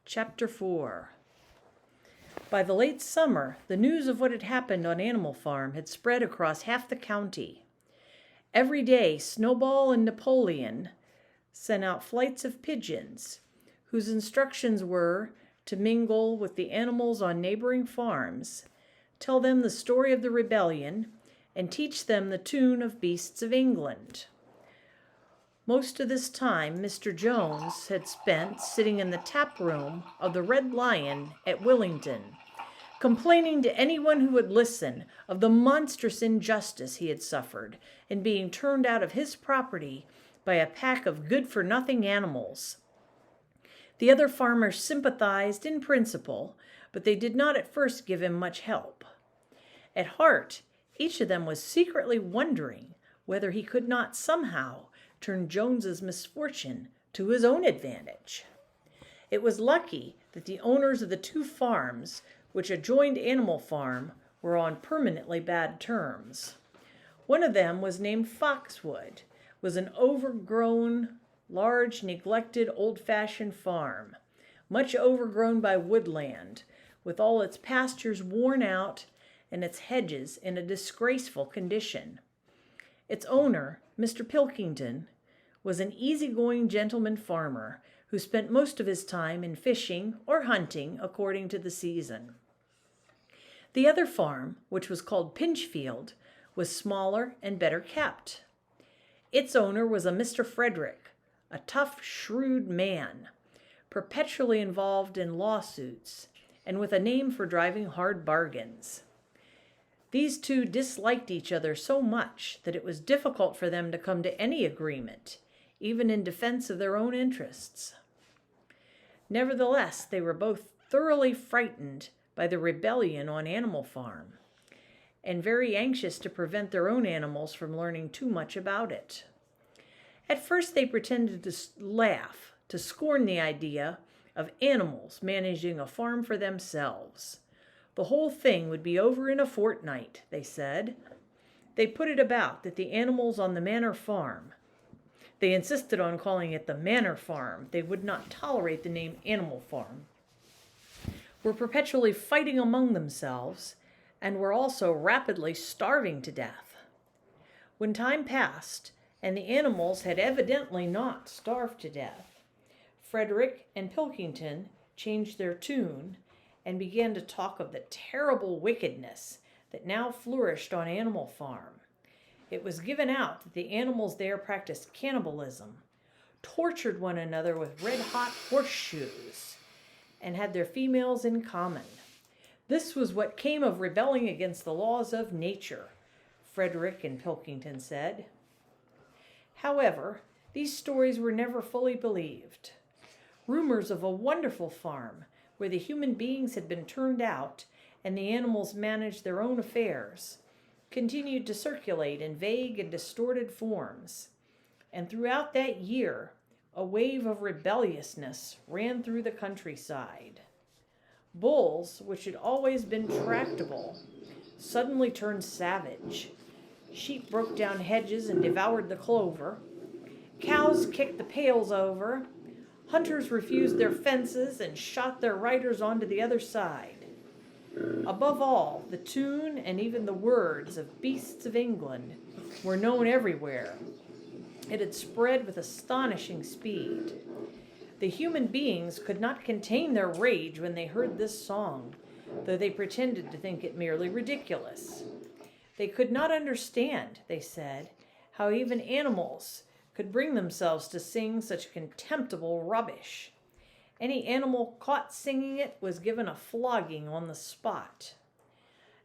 Chapter 4. By the late summer, the news of what had happened on Animal Farm had spread across half the county. Every day, Snowball and Napoleon sent out flights of pigeons, whose instructions were to mingle with the animals on neighboring farms, tell them the story of the rebellion, and teach them the tune of Beasts of England. Most of this time Mr. Jones had spent sitting in the tap room of the Red Lion at Willington, complaining to anyone who would listen of the monstrous injustice he had suffered in being turned out of his property by a pack of good-for-nothing animals. The other farmers sympathized in principle, but they did not at first give him much help. At heart, each of them was secretly wondering whether he could not somehow turn Jones's misfortune to his own advantage. It was lucky that the owners of the two farms which adjoined Animal Farm were on permanently bad terms. One of them was named Foxwood, was an overgrown, large, neglected, old-fashioned farm, much overgrown by woodland, with all its pastures worn out and its hedges in a disgraceful condition. Its owner, Mr. Pilkington, was an easygoing gentleman farmer who spent most of his time in fishing or hunting according to the season. The other farm, which was called Pinchfield, was smaller and better kept. Its owner was a Mr. Frederick, a tough, shrewd man, perpetually involved in lawsuits and with a name for driving hard bargains. These two disliked each other so much that it was difficult for them to come to any agreement, even in defense of their own interests. Nevertheless, they were both thoroughly frightened by the rebellion on Animal Farm, and very anxious to prevent their own animals from learning too much about it. At first they pretended to laugh, to scorn the idea of animals managing a farm for themselves. The whole thing would be over in a fortnight, they said. They put it about that the animals on the Manor Farm, they insisted on calling it the Manor Farm, they would not tolerate the name Animal Farm, were perpetually fighting among themselves and were also rapidly starving to death. When time passed, and the animals had evidently not starved to death, Frederick and Pilkington changed their tune and began to talk of the terrible wickedness that now flourished on Animal Farm. It was given out that the animals there practiced cannibalism, tortured one another with red-hot horseshoes, and had their females in common. This was what came of rebelling against the laws of nature, Frederick and Pilkington said. However, these stories were never fully believed. Rumors of a wonderful farm where the human beings had been turned out and the animals managed their own affairs continued to circulate in vague and distorted forms, and throughout that year a wave of rebelliousness ran through the countryside. Bulls, which had always been tractable, suddenly turned savage. Sheep broke down hedges and devoured the clover. Cows kicked the pails over. Hunters refused their fences and shot their riders onto the other side. Above all, the tune and even the words of Beasts of England were known everywhere. It had spread with astonishing speed. The human beings could not contain their rage when they heard this song, though they pretended to think it merely ridiculous. They could not understand, they said, how even animals could bring themselves to sing such contemptible rubbish. Any animal caught singing it was given a flogging on the spot.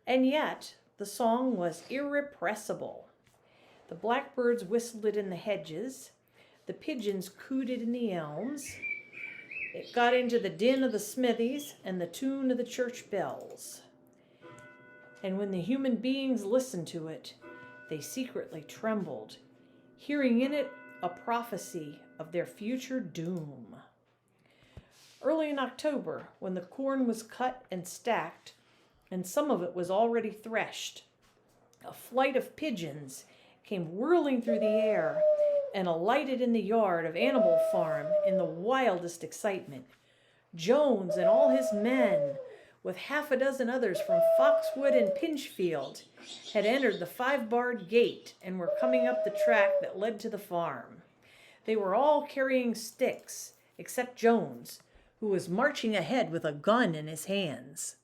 And yet, the song was irrepressible. The blackbirds whistled it in the hedges. The pigeons cooted in the elms. It got into the din of the smithies and the tune of the church bells. And when the human beings listened to it, they secretly trembled, hearing in it a prophecy of their future doom. Early in October, when the corn was cut and stacked, and some of it was already threshed, a flight of pigeons came whirling through the air and alighted in the yard of Animal Farm in the wildest excitement, Jones and all his men, with half a dozen others from Foxwood and Pinchfield, had entered the 5-barred gate and were coming up the track that led to the farm. They were all carrying sticks, except Jones, who was marching ahead with a gun in his hands.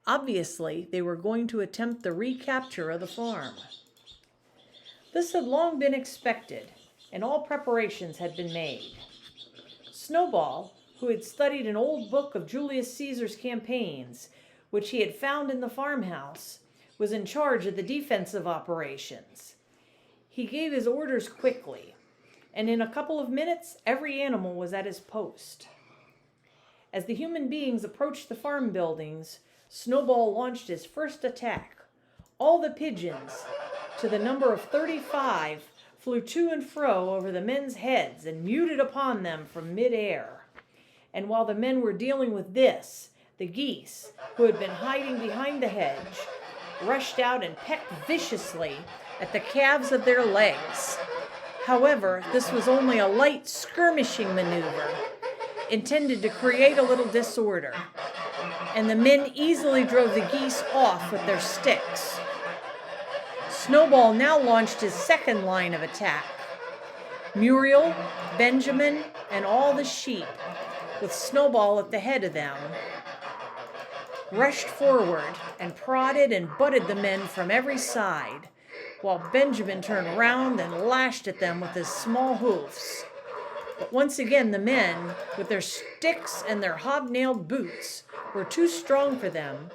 Obviously, they were going to attempt the recapture of the farm. This had long been expected, and all preparations had been made. Snowball, who had studied an old book of Julius Caesar's campaigns, which he had found in the farmhouse, was in charge of the defensive operations. He gave his orders quickly, and in a couple of minutes, every animal was at his post. As the human beings approached the farm buildings, Snowball launched his first attack. All the pigeons, to the number of 35, flew to and fro over the men's heads and muted upon them from mid-air. And while the men were dealing with this, the geese, who had been hiding behind the hedge, rushed out and pecked viciously at the calves of their legs. However, this was only a light skirmishing maneuver, intended to create a little disorder, and the men easily drove the geese off with their sticks. Snowball now launched his second line of attack. Muriel, Benjamin, and all the sheep, with Snowball at the head of them, rushed forward and prodded and butted the men from every side, while Benjamin turned round and lashed at them with his small hoofs. But once again the men, with their sticks and their hobnailed boots, were too strong for them,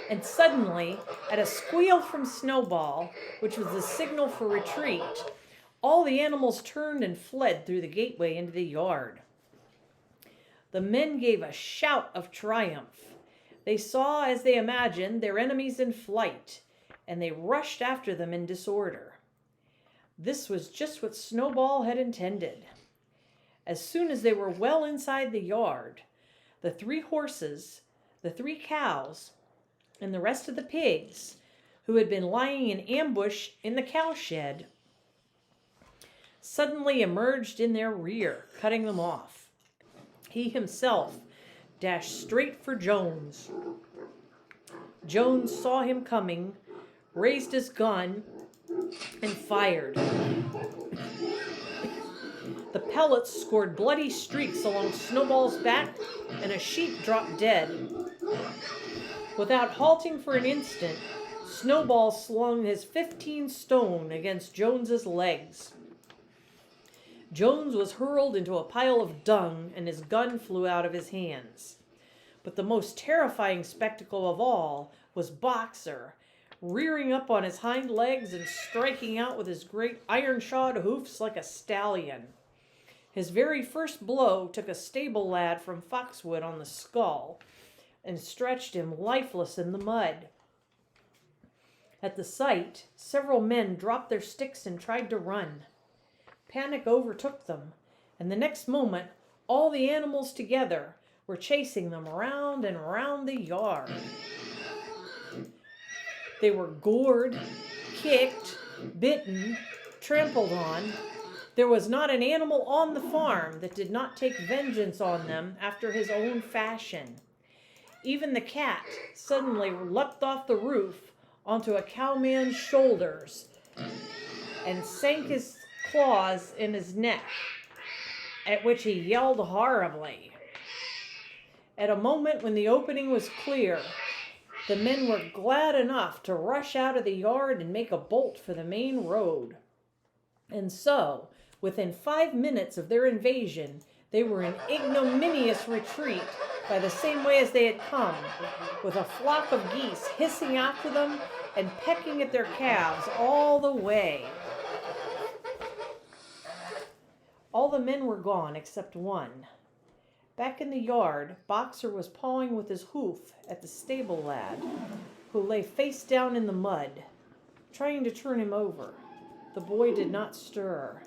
and suddenly, at a squeal from Snowball, which was the signal for retreat, all the animals turned and fled through the gateway into the yard. The men gave a shout of triumph. They saw, as they imagined, their enemies in flight, and they rushed after them in disorder. This was just what Snowball had intended. As soon as they were well inside the yard, the 3 horses, the 3 cows, and the rest of the pigs, who had been lying in ambush in the cowshed, suddenly emerged in their rear, cutting them off. He himself dashed straight for Jones. Jones saw him coming, raised his gun, and fired. The pellets scored bloody streaks along Snowball's back, and a sheep dropped dead. Without halting for an instant, Snowball slung his 15 stone against Jones's legs. Jones was hurled into a pile of dung, and his gun flew out of his hands. But the most terrifying spectacle of all was Boxer, rearing up on his hind legs and striking out with his great iron-shod hoofs like a stallion. His very first blow took a stable lad from Foxwood on the skull and stretched him lifeless in the mud. At the sight, several men dropped their sticks and tried to run. Panic overtook them, and the next moment, all the animals together were chasing them round and round the yard. They were gored, kicked, bitten, trampled on. There was not an animal on the farm that did not take vengeance on them after his own fashion. Even the cat suddenly leapt off the roof onto a cowman's shoulders and sank his claws in his neck, at which he yelled horribly. At a moment when the opening was clear, the men were glad enough to rush out of the yard and make a bolt for the main road. And so, within 5 minutes of their invasion, they were in ignominious retreat by the same way as they had come, with a flock of geese hissing after them and pecking at their calves all the way. All the men were gone except one. Back in the yard, Boxer was pawing with his hoof at the stable lad, who lay face down in the mud, trying to turn him over. The boy did not stir.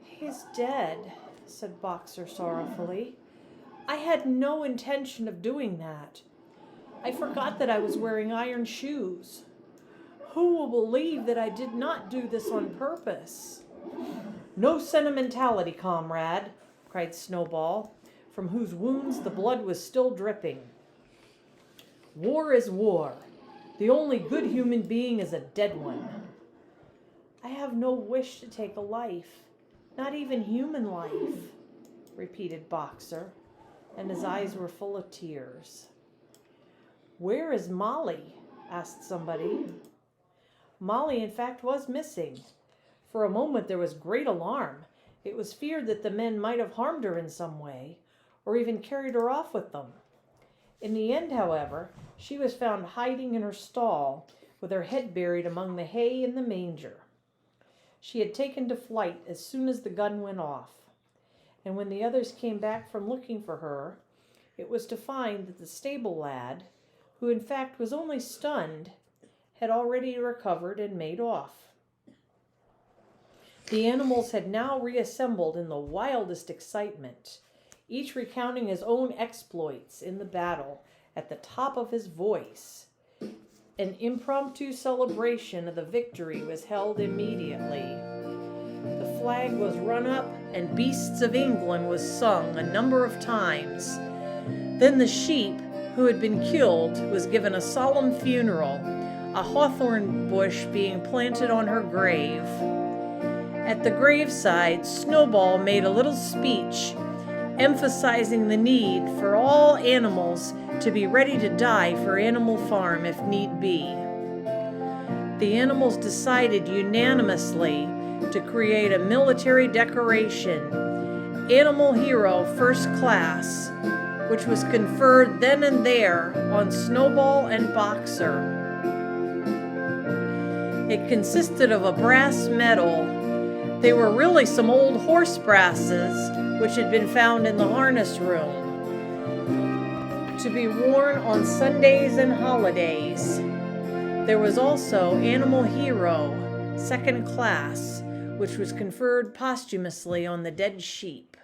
"He's dead," said Boxer sorrowfully. "I had no intention of doing that. I forgot that I was wearing iron shoes. Who will believe that I did not do this on purpose?" "No sentimentality, comrade. cried Snowball, from whose wounds the blood was still dripping. "War is war. The only good human being is a dead one." "I have no wish to take a life, not even human life," repeated Boxer, and his eyes were full of tears. "Where is Molly?" asked somebody. Molly, in fact, was missing. For a moment there was great alarm. It was feared that the men might have harmed her in some way, or even carried her off with them. In the end, however, she was found hiding in her stall, with her head buried among the hay in the manger. She had taken to flight as soon as the gun went off, and when the others came back from looking for her, it was to find that the stable lad, who in fact was only stunned, had already recovered and made off. The animals had now reassembled in the wildest excitement, each recounting his own exploits in the battle at the top of his voice. An impromptu celebration of the victory was held immediately. The flag was run up and Beasts of England was sung a number of times. Then the sheep who had been killed was given a solemn funeral, a hawthorn bush being planted on her grave. At the graveside, Snowball made a little speech, emphasizing the need for all animals to be ready to die for Animal Farm if need be. The animals decided unanimously to create a military decoration, Animal Hero First Class, which was conferred then and there on Snowball and Boxer. It consisted of a brass medal. They were really some old horse brasses which had been found in the harness room, to be worn on Sundays and holidays. There was also Animal Hero, Second Class, which was conferred posthumously on the dead sheep.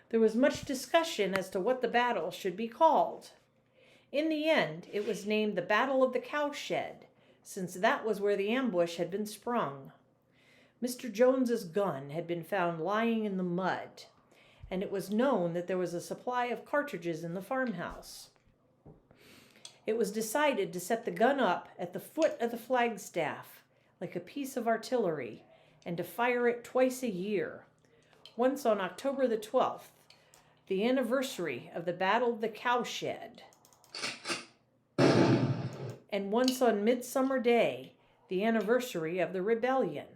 There was much discussion as to what the battle should be called. In the end, it was named the Battle of the Cowshed, since that was where the ambush had been sprung. Mr. Jones's gun had been found lying in the mud, and it was known that there was a supply of cartridges in the farmhouse. It was decided to set the gun up at the foot of the flagstaff, like a piece of artillery, and to fire it twice a year, once on October the 12th, the anniversary of the Battle of the Cowshed, and once on Midsummer Day, the anniversary of the rebellion.